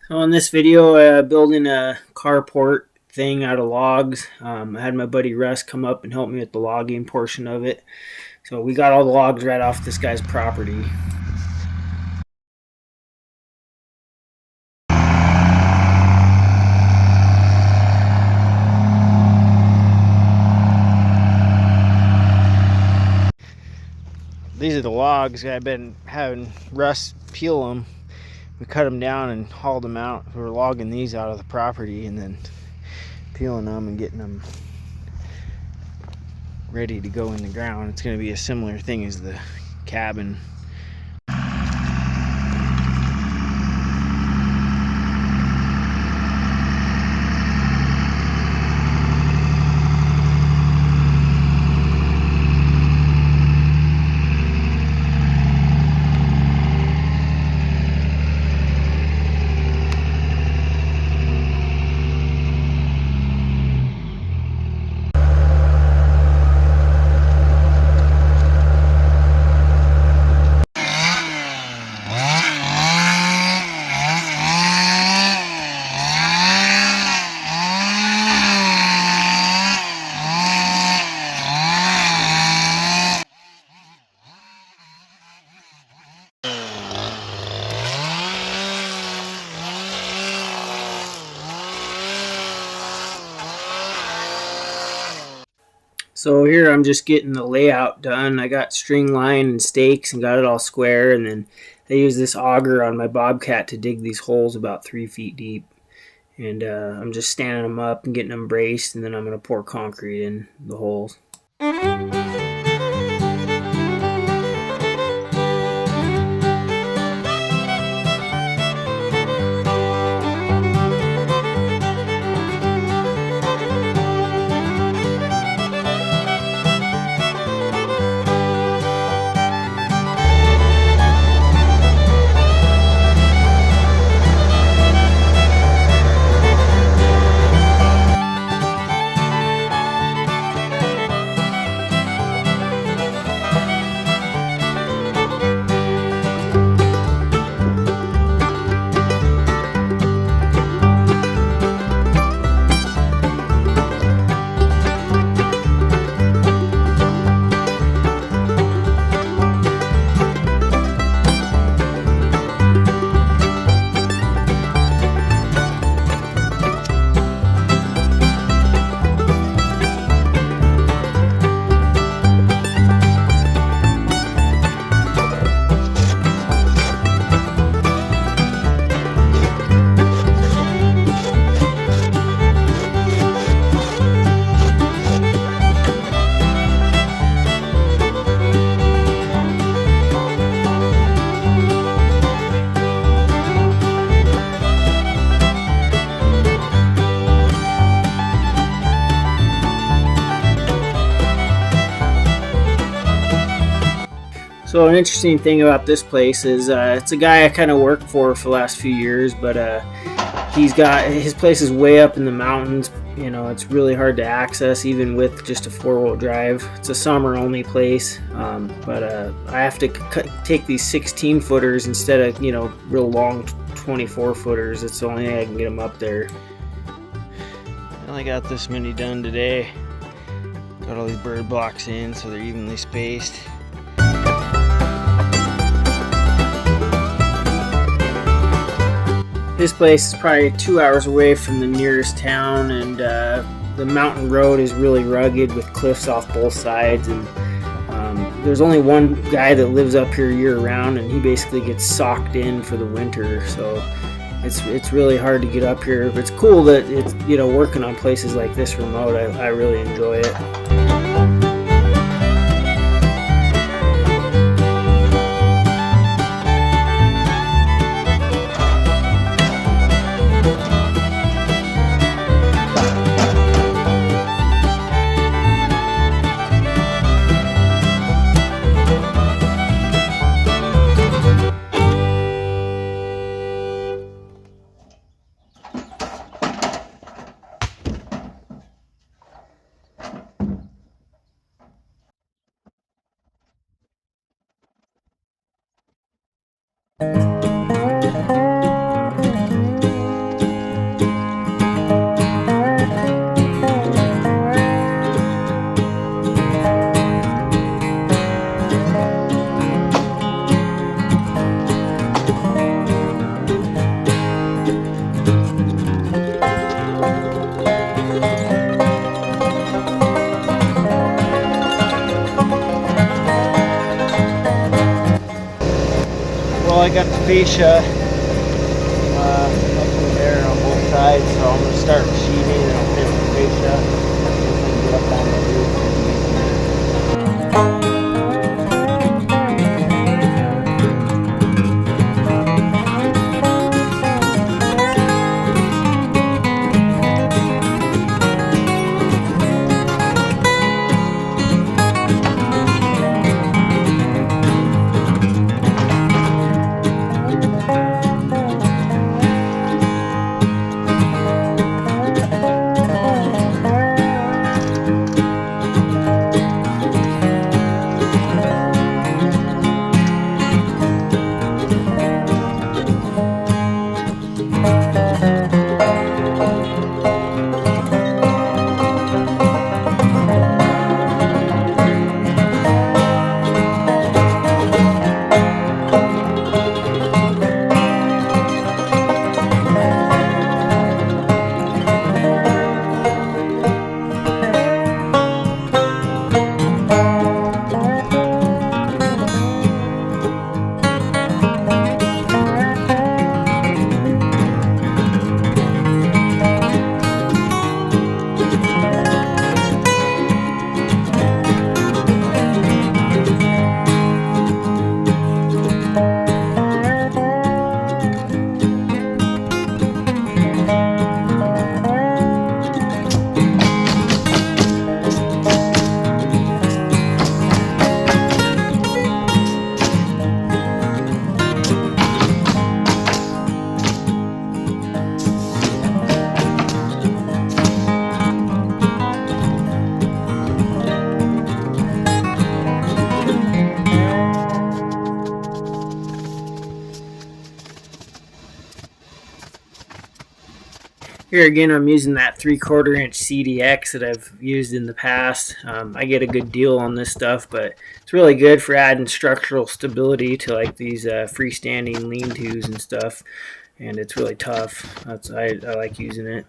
So in this video, building a carport thing out of logs. I had my buddy Russ come up and help me with the logging portion of it. So we got all the logs right off this guy's property. These are the logs. I've been having Russ peel them. We cut them down and hauled them out. We're logging these out of the property and then peeling them and getting them ready to go in the ground. It's going to be a similar thing as the cabin. So here I'm just getting the layout done. I got string line and stakes and got it all square, and then I use this auger on my Bobcat to dig these holes about 3 feet deep. And I'm just standing them up and getting them braced, and then I'm going to pour concrete in the holes. So an interesting thing about this place is it's a guy I kind of worked for the last few years, but he's got his place is way up in the mountains. You know, it's really hard to access even with just a 4-wheel drive. It's a summer only place, but I have to take these 16 footers instead of real long 24 footers. It's the only way I can get them up there. I only got this many done today. Got all these bird blocks in so they're evenly spaced. This place is probably 2 hours away from the nearest town, and the mountain road is really rugged with cliffs off both sides, and there's only one guy that lives up here year-round, and he basically gets socked in for the winter, so it's really hard to get up here. But it's cool that it's working on places like this remote. I really enjoy it. got the fascia up in there on both sides, so I'm going to start sheeting and I'll finish the fascia and get up on the roof. Here again, I'm using that 3/4 inch CDX that I've used in the past. I get a good deal on this stuff, but it's really good for adding structural stability to like these freestanding lean-tos and stuff. And it's really tough. I like using it.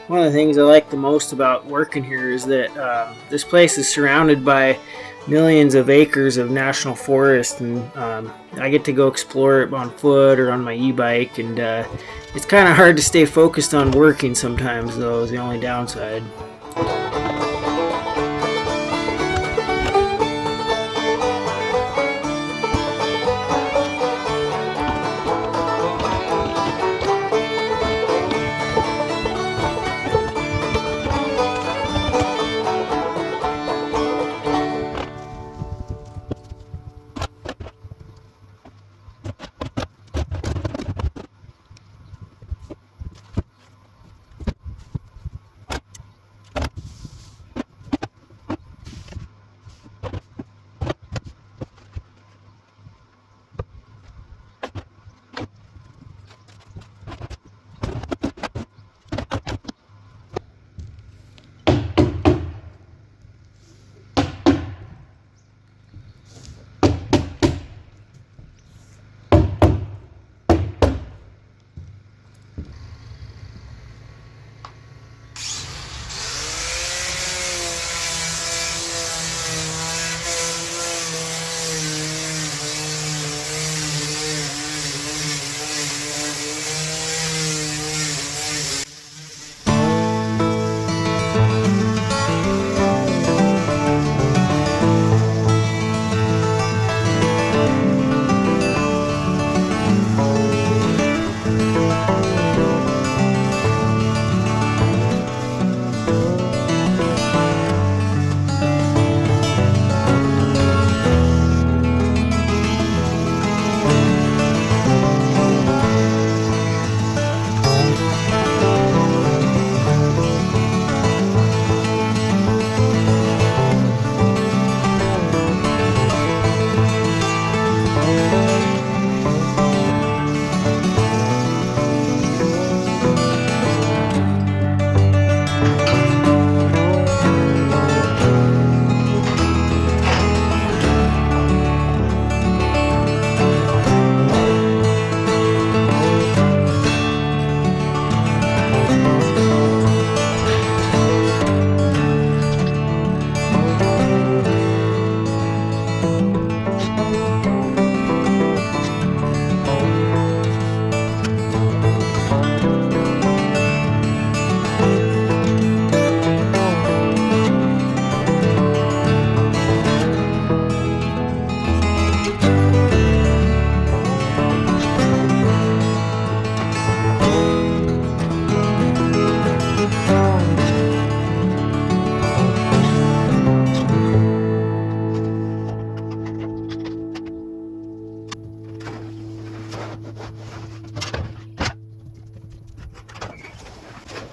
One of the things I like the most about working here is that this place is surrounded by millions of acres of national forest, and I get to go explore it on foot or on my e-bike, and it's kind of hard to stay focused on working sometimes, though, is the only downside.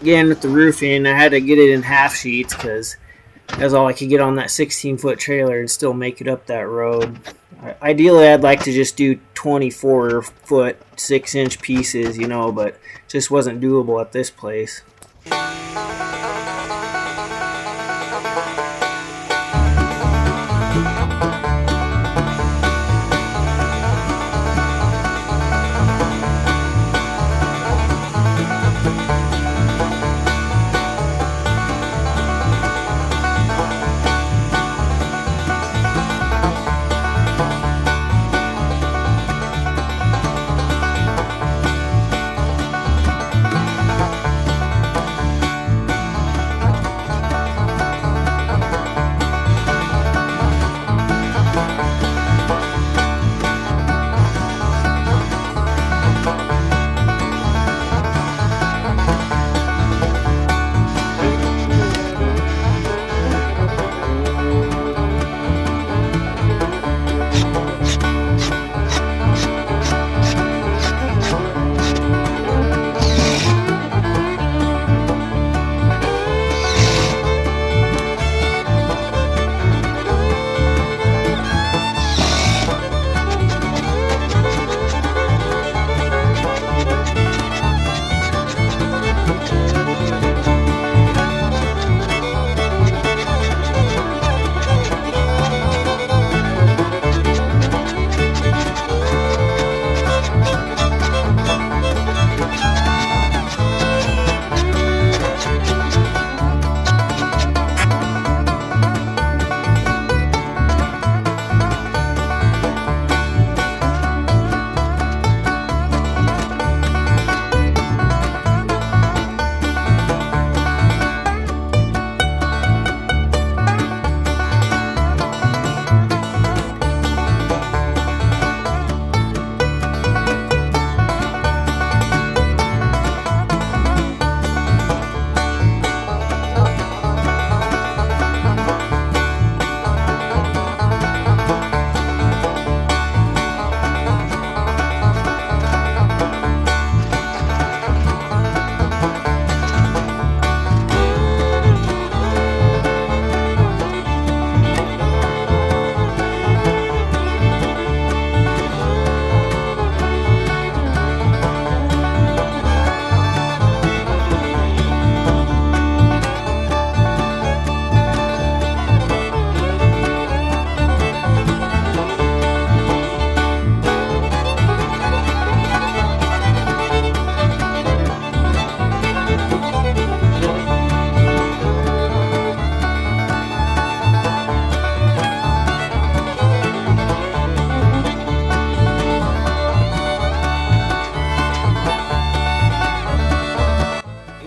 again with the roofing, I had to get it in half sheets because that's all I could get on that 16-foot trailer and still make it up that road. Ideally, I'd like to just do 24-foot, 6-inch pieces, but just wasn't doable at this place.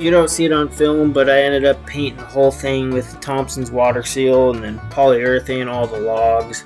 You don't see it on film, but I ended up painting the whole thing with Thompson's water seal and then polyurethane all the logs.